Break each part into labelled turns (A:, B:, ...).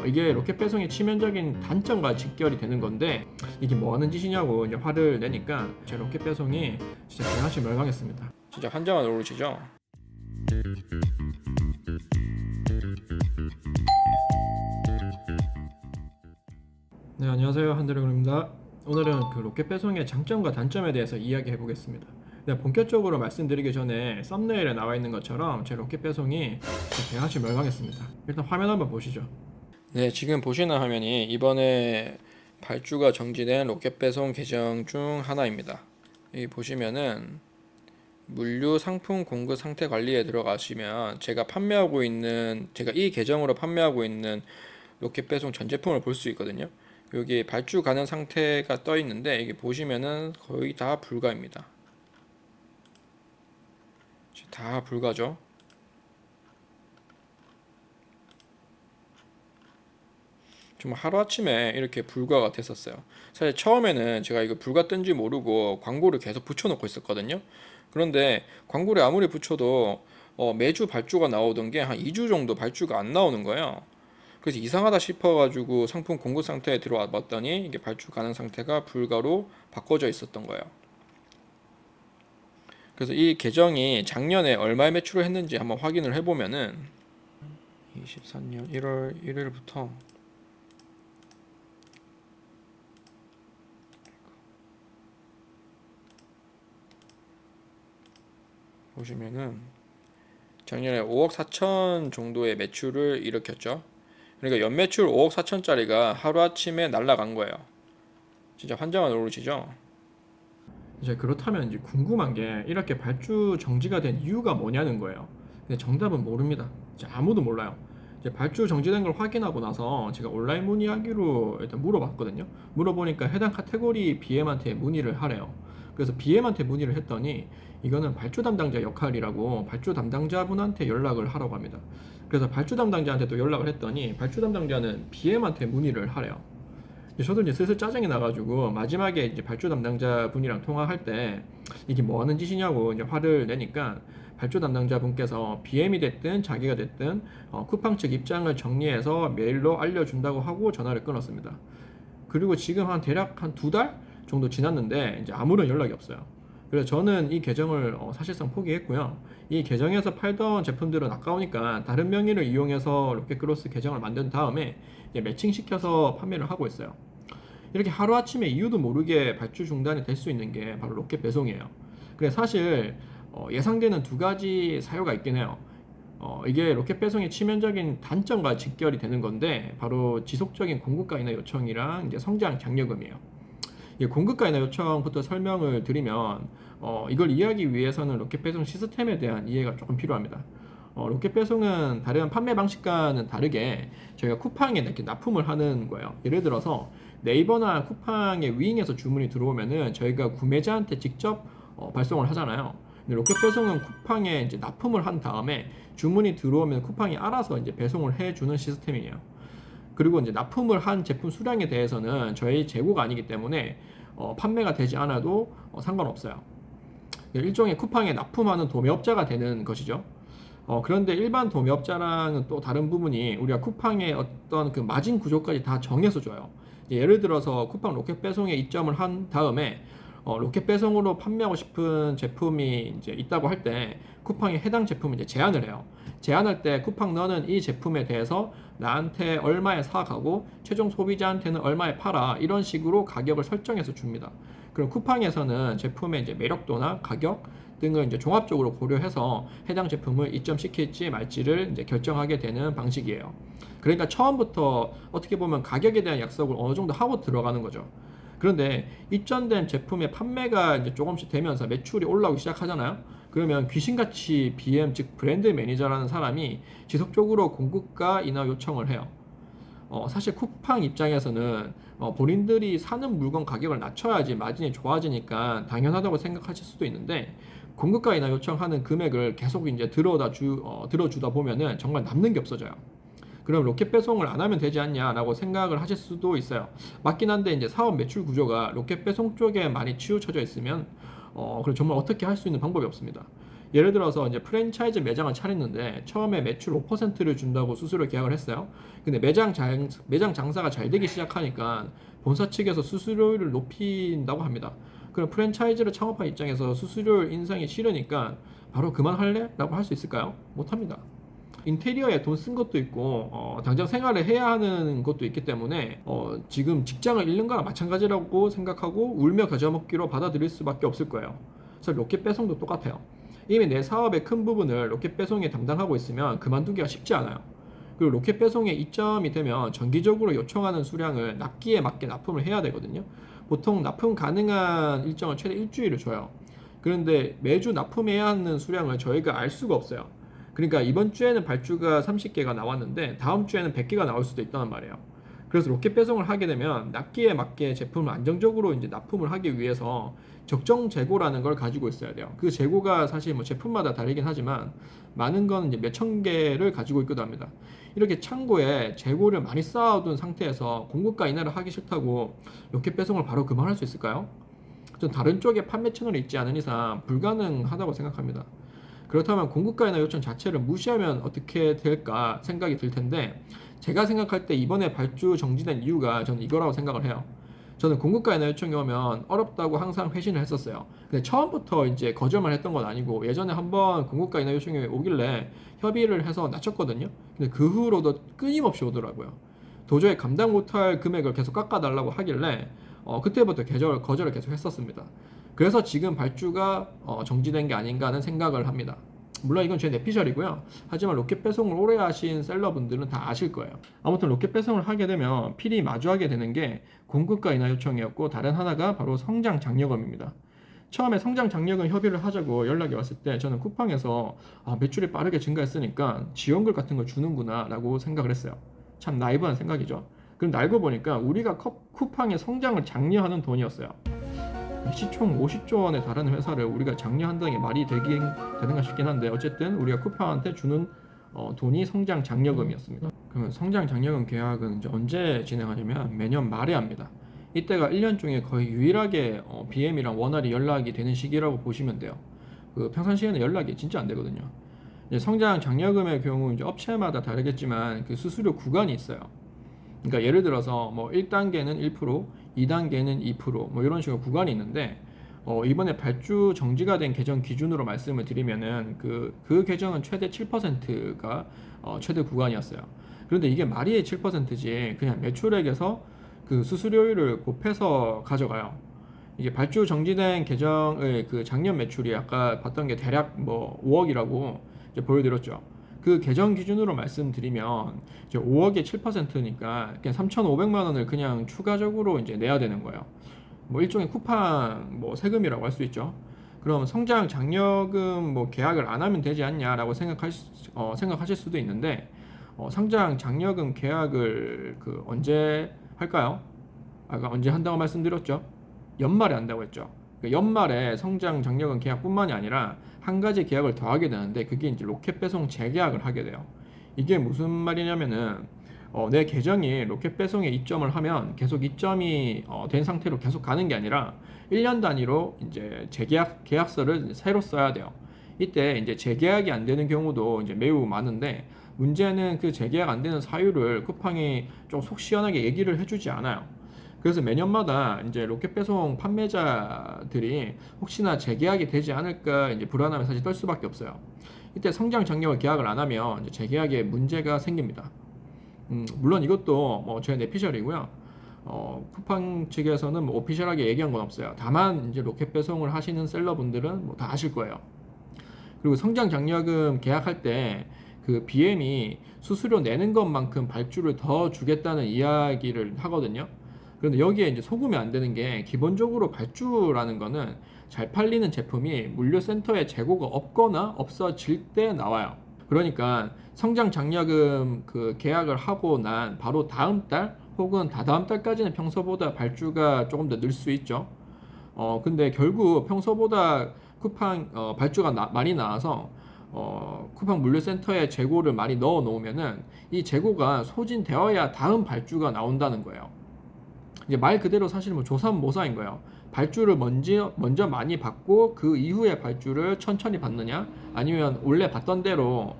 A: 이게 로켓 배송의 치명적인 단점과 직결이 되는 건데 이게 뭐 하는 짓이냐고 이제 화를 내니까 제 로켓 배송이 진짜 대낮이 멸망했습니다. 진짜 환장한 오르시죠? 네, 안녕하세요, 한드래곤입니다. 오늘은 그 로켓 배송의 장점과 단점에 대해서 이야기해 보겠습니다. 네, 본격적으로 말씀드리기 전에 썸네일에 나와 있는 것처럼 제 로켓 배송이 대낮이 멸망했습니다. 일단 화면 한번 보시죠. 네, 지금 보시는 화면이 이번에 발주가 정지된 로켓 배송 계정 중 하나입니다. 여기 보시면은 물류 상품 공급 상태 관리에 들어가시면 제가 이 계정으로 판매하고 있는 로켓 배송 전 제품을 볼 수 있거든요. 여기 발주 가능 상태가 떠 있는데 이게 보시면은 거의 다 불가입니다. 다 불가죠. 정말 하루아침에 이렇게 불가가 됐었어요. 사실 처음에는 제가 이거 불가 뜬지 모르고 광고를 계속 붙여놓고 있었거든요. 그런데 광고를 아무리 붙여도 매주 발주가 나오던 게 한 2주 정도 발주가 안 나오는 거예요. 그래서 이상하다 싶어가지고 상품 공급 상태에 들어와 봤더니 이게 발주 가능 상태가 불가로 바꿔져 있었던 거예요. 그래서 이 계정이 작년에 얼마의 매출을 했는지 한번 확인을 해보면은 24년 1월 1일부터 보시면은 작년에 5억 4천 정도의 매출을 일으켰죠. 그러니까 연매출 5억 4천짜리가 하루아침에 날아간 거예요. 진짜 환장한 오르시죠? 이제 그렇다면 이제 궁금한 게 이렇게 발주 정지가 된 이유가 뭐냐는 거예요. 근데 정답은 모릅니다. 이제 아무도 몰라요. 이제 발주 정지된 걸 확인하고 나서 제가 온라인 문의하기로 일단 물어봤거든요. 물어보니까 해당 카테고리 BM한테 문의를 하래요. 그래서 BM한테 문의를 했더니 이거는 발주 담당자 역할이라고 발주 담당자분한테 연락을 하라고 합니다. 그래서 발주 담당자한테 또 연락을 했더니 발주 담당자는 BM한테 문의를 하래요. 저도 이제 슬슬 짜증이 나가지고 마지막에 이제 발주 담당자 분이랑 통화할 때 이게 뭐 하는 짓이냐고 이제 화를 내니까 발주 담당자 분께서 BM이 됐든 자기가 됐든 쿠팡 측 입장을 정리해서 메일로 알려준다고 하고 전화를 끊었습니다. 그리고 지금 한 대략 한 2달 정도 지났는데 이제 아무런 연락이 없어요. 그래서 저는 이 계정을 사실상 포기했고요. 이 계정에서 팔던 제품들은 아까우니까 다른 명의를 이용해서 로켓크로스 계정을 만든 다음에 매칭시켜서 판매를 하고 있어요. 이렇게 하루아침에 이유도 모르게 발주 중단이 될 수 있는 게 바로 로켓 배송이에요. 그래서 사실 예상되는 두 가지 사유가 있긴 해요. 이게 로켓 배송의 치명적인 단점과 직결이 되는 건데 바로 지속적인 공급가 인하 요청이랑 이제 성장 장려금이에요. 공급가 인하 요청부터 설명을 드리면 이걸 이해하기 위해서는 로켓 배송 시스템에 대한 이해가 조금 필요합니다. 로켓 배송은 다른 판매 방식과는 다르게 저희가 쿠팡에 이렇게 납품을 하는 거예요. 예를 들어서 네이버나 쿠팡의 위잉에서 주문이 들어오면은 저희가 구매자한테 직접 발송을 하잖아요. 근데 로켓 배송은 쿠팡에 이제 납품을 한 다음에 주문이 들어오면 쿠팡이 알아서 이제 배송을 해주는 시스템이에요. 그리고 이제 납품을 한 제품 수량에 대해서는 저희 재고가 아니기 때문에 판매가 되지 않아도 상관없어요. 일종의 쿠팡에 납품하는 도매업자가 되는 것이죠. 그런데 일반 도매업자랑은 또 다른 부분이 우리가 쿠팡의 어떤 그 마진 구조까지 다 정해서 줘요. 예를 들어서 쿠팡 로켓 배송에 입점을 한 다음에 로켓 배송으로 판매하고 싶은 제품이 이제 있다고 할 때 쿠팡이 해당 제품을 이제 제안을 해요. 제안할 때 쿠팡 너는 이 제품에 대해서 나한테 얼마에 사가고 최종 소비자한테는 얼마에 팔아 이런 식으로 가격을 설정해서 줍니다. 그럼 쿠팡에서는 제품의 이제 매력도나 가격 등을 이제 종합적으로 고려해서 해당 제품을 입점시킬지 말지를 이제 결정하게 되는 방식이에요. 그러니까 처음부터 어떻게 보면 가격에 대한 약속을 어느 정도 하고 들어가는 거죠. 그런데 입점된 제품의 판매가 이제 조금씩 되면서 매출이 올라오기 시작하잖아요. 그러면 귀신같이 BM 즉 브랜드 매니저라는 사람이 지속적으로 공급가 인하 요청을 해요. 사실 쿠팡 입장에서는 본인들이 사는 물건 가격을 낮춰야지 마진이 좋아지니까 당연하다고 생각하실 수도 있는데 공급가 인하 요청하는 금액을 계속 이제 들어주다 보면은 정말 남는 게 없어져요. 그럼 로켓 배송을 안 하면 되지 않냐라고 생각을 하실 수도 있어요. 맞긴 한데 이제 사업 매출 구조가 로켓 배송 쪽에 많이 치우쳐져 있으면 그럼 정말 어떻게 할 수 있는 방법이 없습니다. 예를 들어서 이제 프랜차이즈 매장을 차렸는데 처음에 매출 5%를 준다고 수수료 계약을 했어요. 근데 매장 장사가 잘 되기 시작하니까 본사 측에서 수수료를 높인다고 합니다. 그럼 프랜차이즈를 창업한 입장에서 수수료 인상이 싫으니까 바로 그만할래? 라고 할 수 있을까요? 못합니다. 인테리어에 돈 쓴 것도 있고 당장 생활을 해야 하는 것도 있기 때문에 지금 직장을 잃는 거랑 마찬가지라고 생각하고 울며 겨자 먹기로 받아들일 수밖에 없을 거예요. 그래서 로켓 배송도 똑같아요. 이미 내 사업의 큰 부분을 로켓 배송이 담당하고 있으면 그만두기가 쉽지 않아요. 그리고 로켓 배송의 이점이 되면 정기적으로 요청하는 수량을 납기에 맞게 납품을 해야 되거든요. 보통 납품 가능한 일정을 최대 일주일을 줘요. 그런데 매주 납품해야 하는 수량을 저희가 알 수가 없어요. 그러니까 이번 주에는 발주가 30개가 나왔는데 다음 주에는 100개가 나올 수도 있다는 말이에요. 그래서 로켓 배송을 하게 되면 납기에 맞게 제품을 안정적으로 이제 납품을 하기 위해서 적정 재고라는 걸 가지고 있어야 돼요. 그 재고가 사실 뭐 제품마다 다르긴 하지만 많은 건 이제 몇천 개를 가지고 있기도 합니다. 이렇게 창고에 재고를 많이 쌓아둔 상태에서 공급가 인하를 하기 싫다고 로켓 배송을 바로 그만할 수 있을까요? 전 다른 쪽에 판매 채널이 있지 않은 이상 불가능하다고 생각합니다. 그렇다면 공급가 인하 요청 자체를 무시하면 어떻게 될까 생각이 들 텐데 제가 생각할 때 이번에 발주 정지된 이유가 저는 이거라고 생각을 해요. 저는 공급가 인하 요청이 오면 어렵다고 항상 회신을 했었어요. 근데 처음부터 이제 거절만 했던 건 아니고 예전에 한번 공급가 인하 요청이 오길래 협의를 해서 낮췄거든요. 근데 그 후로도 끊임없이 오더라고요. 도저히 감당 못할 금액을 계속 깎아달라고 하길래 그때부터 거절을 계속 했었습니다. 그래서 지금 발주가 정지된 게 아닌가 하는 생각을 합니다. 물론 이건 제 내피셜이고요. 하지만 로켓 배송을 오래 하신 셀러분들은 다 아실 거예요. 아무튼 로켓 배송을 하게 되면 필히 마주하게 되는 게 공급가 인하 요청이었고 다른 하나가 바로 성장 장려금입니다. 처음에 성장 장려금 협의를 하자고 연락이 왔을 때 저는 쿠팡에서 매출이 빠르게 증가했으니까 지원금 같은 걸 주는구나 라고 생각을 했어요. 참 나이브한 생각이죠. 그런데 알고 보니까 우리가 쿠팡의 성장을 장려하는 돈이었어요. 시총 50조 원에 달하는 회사를 우리가 장려한다는 게 말이 되는가 싶긴 한데 어쨌든 우리가 쿠팡한테 주는 돈이 성장 장려금이었습니다. 그러면 성장 장려금 계약은 이제 언제 진행하냐면 매년 말에 합니다. 이때가 1년 중에 거의 유일하게 BM이랑 원활히 연락이 되는 시기라고 보시면 돼요. 그 평상시에는 연락이 진짜 안 되거든요. 이제 성장 장려금의 경우 이제 업체마다 다르겠지만 그 수수료 구간이 있어요. 그러니까 예를 들어서 뭐 1단계는 1%, 2단계는 2%, 뭐 이런 식으로 구간이 있는데 이번에 발주 정지가 된 계정 기준으로 말씀을 드리면은 그 계정은 최대 7%가 최대 구간이었어요. 그런데 이게 말이 7%지 그냥 매출액에서 그 수수료율을 곱해서 가져가요. 이게 발주 정지된 계정의 그 작년 매출이 아까 봤던 게 대략 뭐 5억이라고 이제 보여드렸죠. 그 계정 기준으로 말씀드리면 이제 5억에 7%니까 그냥 3,500만 원을 그냥 추가적으로 이제 내야 되는 거예요. 뭐 일종의 쿠팡 뭐 세금이라고 할 수 있죠. 그럼 성장 장려금 뭐 계약을 안 하면 되지 않냐라고 생각하실 수도 있는데 성장 장려금 계약을 그 언제 할까요? 아까 언제 한다고 말씀드렸죠? 연말에 한다고 했죠. 연말에 성장 장려금 계약뿐만이 아니라 한 가지 계약을 더 하게 되는데 그게 이제 로켓 배송 재계약을 하게 돼요. 이게 무슨 말이냐면은 내 계정이 로켓 배송에 이점을 하면 계속 이점이 된 상태로 계속 가는 게 아니라 1년 단위로 이제 계약서를 새로 써야 돼요. 이때 이제 재계약이 안 되는 경우도 이제 매우 많은데 문제는 그 재계약 안 되는 사유를 쿠팡이 좀 속 시원하게 얘기를 해주지 않아요. 그래서 매년마다 이제 로켓 배송 판매자들이 혹시나 재계약이 되지 않을까 이제 불안함에 사실 떨 수밖에 없어요. 이때 성장 장려금 계약을 안 하면 이제 재계약에 문제가 생깁니다. 물론 이것도 뭐 제 내피셜이고요. 쿠팡 측에서는 뭐 오피셜하게 얘기한 건 없어요. 다만 이제 로켓 배송을 하시는 셀러분들은 뭐 다 아실 거예요. 그리고 성장 장려금 계약할 때 그 BM이 수수료 내는 것만큼 발주를 더 주겠다는 이야기를 하거든요. 그런데 여기에 이제 속으면 안 되는 게 기본적으로 발주라는 거는 잘 팔리는 제품이 물류센터에 재고가 없거나 없어질 때 나와요. 그러니까 성장 장려금 그 계약을 하고 난 바로 다음 달 혹은 다다음 달까지는 평소보다 발주가 조금 더 늘 수 있죠. 근데 결국 평소보다 쿠팡 발주가 많이 나와서 쿠팡 물류센터에 재고를 많이 넣어 놓으면은 이 재고가 소진되어야 다음 발주가 나온다는 거예요. 이제 말 그대로 사실 뭐 조삼모사인 거예요. 발주를 먼저 많이 받고 그 이후에 발주를 천천히 받느냐, 아니면 원래 받던 대로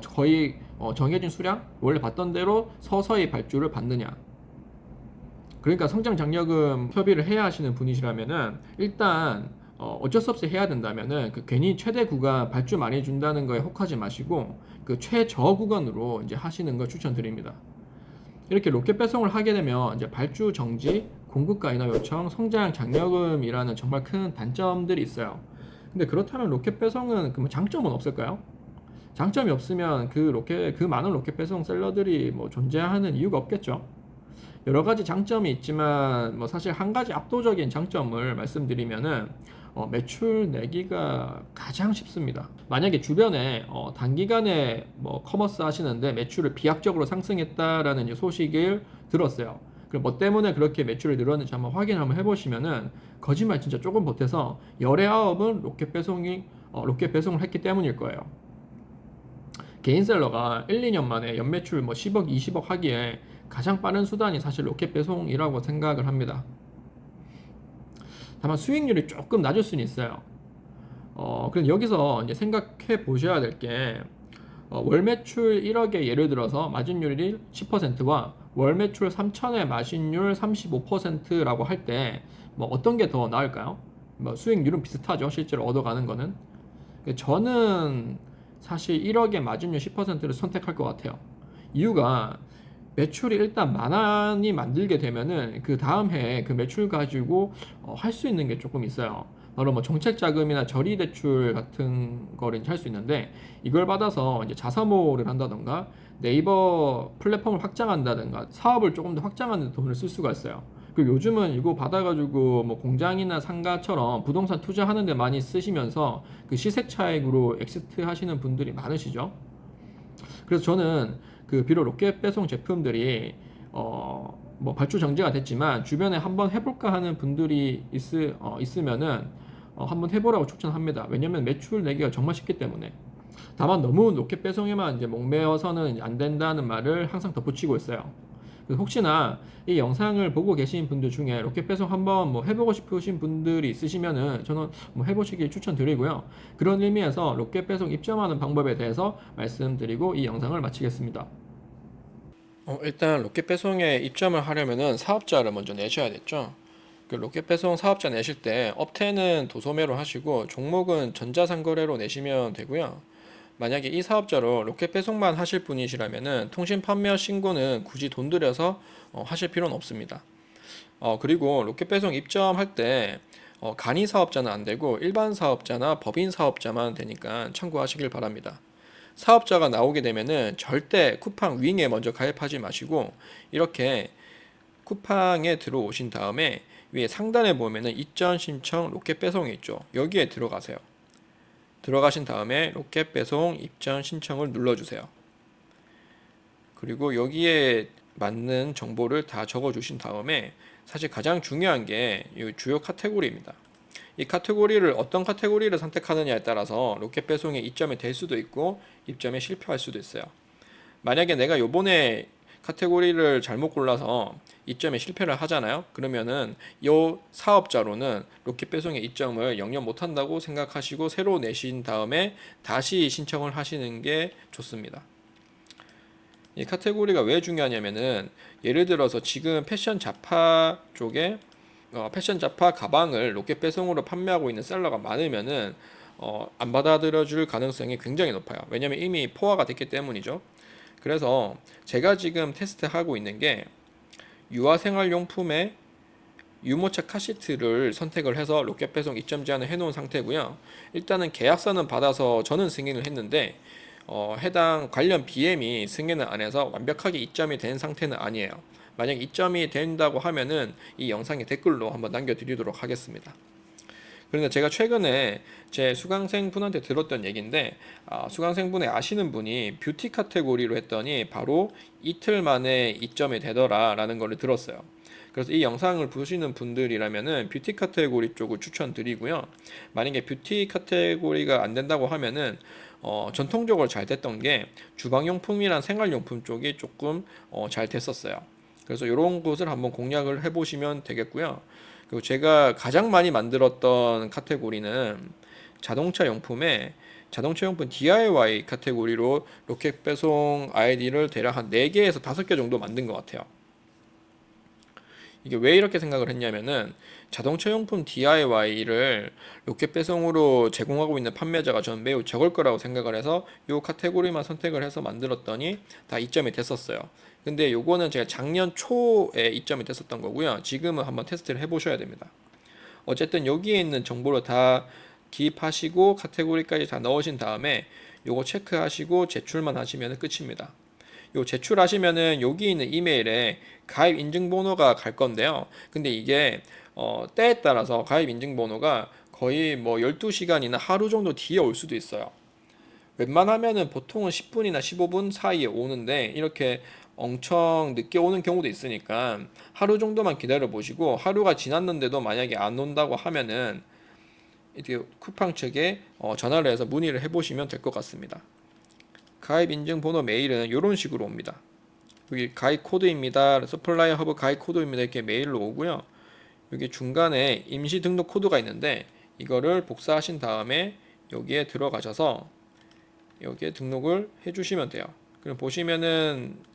A: 거의 정해진 수량 원래 받던 대로 서서히 발주를 받느냐. 그러니까 성장장려금 협의를 해야 하시는 분이시라면은 일단 어쩔 수 없이 해야 된다면은 그 괜히 최대 구간 발주 많이 준다는 거에 혹하지 마시고 그 최저 구간으로 이제 하시는 걸 추천드립니다. 이렇게 로켓 배송을 하게 되면 이제 발주 정지, 공급가 인하 요청, 성장 장려금이라는 정말 큰 단점들이 있어요. 근데 그렇다면 로켓 배송은 그 장점은 없을까요? 장점이 없으면 그 많은 로켓 배송 셀러들이 뭐 존재하는 이유가 없겠죠. 여러 가지 장점이 있지만 뭐 사실 한 가지 압도적인 장점을 말씀드리면은 매출 내기가 가장 쉽습니다. 만약에 주변에 단기간에 뭐 커머스 하시는데 매출을 비약적으로 상승했다라는 이제 소식을 들었어요. 그럼 뭐 때문에 그렇게 매출이 늘었는지 한번 확인을 한번 해보시면은 거짓말 진짜 조금 보태서 열의 아홉은 로켓 배송을 했기 때문일 거예요. 개인 셀러가 1, 2년 만에 연매출 뭐 10억, 20억 하기에 가장 빠른 수단이 사실 로켓 배송이라고 생각을 합니다. 다만 수익률이 조금 낮을 수는 있어요. 그럼 여기서 이제 생각해 보셔야 될 게, 월 매출 1억에 예를 들어서 마진율이 10%와 월 매출 3천에 마진율 35%라고 할 때, 뭐 어떤 게 더 나을까요? 뭐 수익률은 비슷하죠. 실제로 얻어가는 거는. 저는 사실 1억에 마진율 10%를 선택할 것 같아요. 이유가 매출이 일단 많이 만들게 되면은 그 다음 해에 그 매출 가지고 할 수 있는 게 조금 있어요. 바로 뭐 정책 자금이나 저리 대출 같은 거를 할 수 있는데, 이걸 받아서 이제 자사모를 한다던가 네이버 플랫폼을 확장한다던가 사업을 조금 더 확장하는 데 돈을 쓸 수가 있어요. 그리고 요즘은 이거 받아가지고 뭐 공장이나 상가처럼 부동산 투자하는 데 많이 쓰시면서 그 시세 차익으로 엑시트 하시는 분들이 많으시죠. 그래서 저는 그 비록 로켓 배송 제품들이 뭐 발주 정지가 됐지만 주변에 한번 해볼까 하는 분들이 있으면은 한번 해보라고 추천합니다. 왜냐면 매출 내기가 정말 쉽기 때문에. 다만 너무 로켓 배송에만 이제 목매어서는 안 된다는 말을 항상 덧붙이고 있어요. 혹시나 이 영상을 보고 계신 분들 중에 로켓 배송 한번 뭐 해보고 싶으신 분들이 있으시면은 저는 뭐 해보시길 추천드리고요. 그런 의미에서 로켓 배송 입점하는 방법에 대해서 말씀드리고 이 영상을 마치겠습니다. 일단 로켓 배송에 입점을 하려면은 사업자를 먼저 내셔야겠죠. 그 로켓 배송 사업자 내실 때 업태는 도소매로 하시고 종목은 전자상거래로 내시면 되고요. 만약에 이 사업자로 로켓 배송만 하실 분이시라면은 통신 판매 신고는 굳이 돈 들여서 하실 필요는 없습니다. 그리고 로켓 배송 입점할 때 간이 사업자는 안 되고 일반 사업자나 법인 사업자만 되니까 참고하시길 바랍니다. 사업자가 나오게 되면은 절대 쿠팡 윙에 먼저 가입하지 마시고 이렇게 쿠팡에 들어오신 다음에 위에 상단에 보면은 입점 신청 로켓 배송이 있죠. 여기에 들어가세요. 들어가신 다음에 로켓 배송 입점 신청을 눌러주세요. 그리고 여기에 맞는 정보를 다 적어주신 다음에 사실 가장 중요한 게 이 주요 카테고리입니다. 이 카테고리를 어떤 카테고리를 선택하느냐에 따라서 로켓 배송에 입점이 될 수도 있고 입점에 실패할 수도 있어요. 만약에 내가 요번에 카테고리를 잘못 골라서 입점에 실패를 하잖아요. 그러면은 이 사업자로는 로켓 배송의 입점을 영영 못한다고 생각하시고 새로 내신 다음에 다시 신청을 하시는 게 좋습니다. 이 카테고리가 왜 중요하냐면은 예를 들어서 지금 패션 잡화 쪽에 패션 잡화 가방을 로켓 배송으로 판매하고 있는 셀러가 많으면은 안 받아들여 줄 가능성이 굉장히 높아요. 왜냐면 이미 포화가 됐기 때문이죠. 그래서 제가 지금 테스트하고 있는 게 유아생활용품의 유모차 카시트를 선택을 해서 로켓 배송 입점 제한을 해놓은 상태고요. 일단은 계약서는 받아서 저는 승인을 했는데 해당 관련 BM이 승인을 안 해서 완벽하게 입점이 된 상태는 아니에요. 만약 입점이 된다고 하면은 이 영상에 댓글로 한번 남겨드리도록 하겠습니다. 그런데 제가 최근에 제 수강생 분한테 들었던 얘기인데 수강생 분이 아시는 분이 뷰티 카테고리로 했더니 바로 이틀 만에 입점이 되더라 라는 걸 들었어요. 그래서 이 영상을 보시는 분들이라면은 뷰티 카테고리 쪽을 추천드리고요. 만약에 뷰티 카테고리가 안 된다고 하면은 전통적으로 잘 됐던 게 주방용품이랑 생활용품 쪽이 조금 잘 됐었어요. 그래서 이런 것을 한번 공략을 해보시면 되겠고요. 그리고 제가 가장 많이 만들었던 카테고리는 자동차 용품에 자동차 용품 DIY 카테고리로 로켓 배송 아이디를 대략 한 4개에서 5개 정도 만든 것 같아요. 이게 왜 이렇게 생각을 했냐면은 자동차 용품 DIY를 로켓 배송으로 제공하고 있는 판매자가 저는 매우 적을 거라고 생각을 해서 이 카테고리만 선택을 해서 만들었더니 다 이점이 됐었어요. 근데 요거는 제가 작년 초에 이점이 됐었던 거고요. 지금은 한번 테스트를 해보셔야 됩니다. 어쨌든 여기에 있는 정보를 다 기입하시고 카테고리까지 다 넣으신 다음에 요거 체크하시고 제출만 하시면 끝입니다. 요 제출하시면은 여기 있는 이메일에 가입 인증번호가 갈 건데요. 근데 이게 때에 따라서 가입 인증번호가 거의 뭐 12시간이나 하루 정도 뒤에 올 수도 있어요. 웬만하면은 보통은 10분이나 15분 사이에 오는데 이렇게 엄청 늦게 오는 경우도 있으니까 하루 정도만 기다려 보시고 하루가 지났는데도 만약에 안 온다고 하면은 이렇게 쿠팡 측에 전화를 해서 문의를 해 보시면 될 것 같습니다. 가입 인증 번호 메일은 이런 식으로 옵니다. 여기 가입 코드입니다. 서플라이어 허브 가입 코드입니다. 이렇게 메일로 오고요. 여기 중간에 임시 등록 코드가 있는데 이거를 복사하신 다음에 여기에 들어가셔서 여기에 등록을 해주시면 돼요. 그럼 보시면은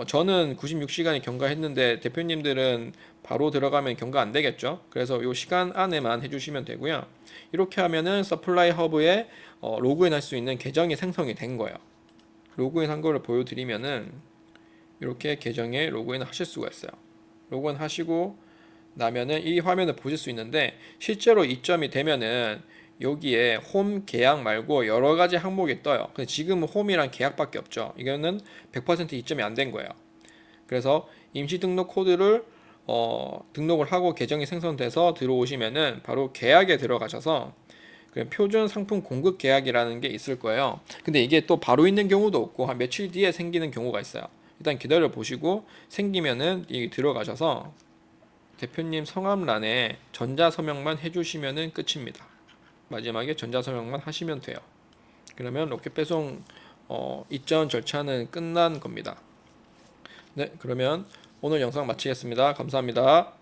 A: 저는 96시간이 경과했는데 대표님들은 바로 들어가면 경과 안 되겠죠. 그래서 이 시간 안에만 해주시면 되고요. 이렇게 하면은 서플라이 허브에 로그인 할 수 있는 계정이 생성이 된 거예요. 로그인 한 거를 보여드리면은 이렇게 계정에 로그인 하실 수가 있어요. 로그인 하시고 나면은 이 화면을 보실 수 있는데 실제로 이점이 되면은 여기에 홈 계약 말고 여러 가지 항목이 떠요. 근데 지금은 홈이랑 계약밖에 없죠. 이거는 100% 이점이 안 된 거예요. 그래서 임시 등록 코드를 등록을 하고 계정이 생성돼서 들어오시면은 바로 계약에 들어가셔서 표준 상품 공급 계약이라는 게 있을 거예요. 근데 이게 또 바로 있는 경우도 없고 한 며칠 뒤에 생기는 경우가 있어요. 일단 기다려 보시고 생기면은 이 들어가셔서 대표님 성함란에 전자서명만 해주시면은 끝입니다. 마지막에 전자서명만 하시면 돼요. 그러면 로켓 배송 이전 절차는 끝난 겁니다. 네, 그러면 오늘 영상 마치겠습니다. 감사합니다.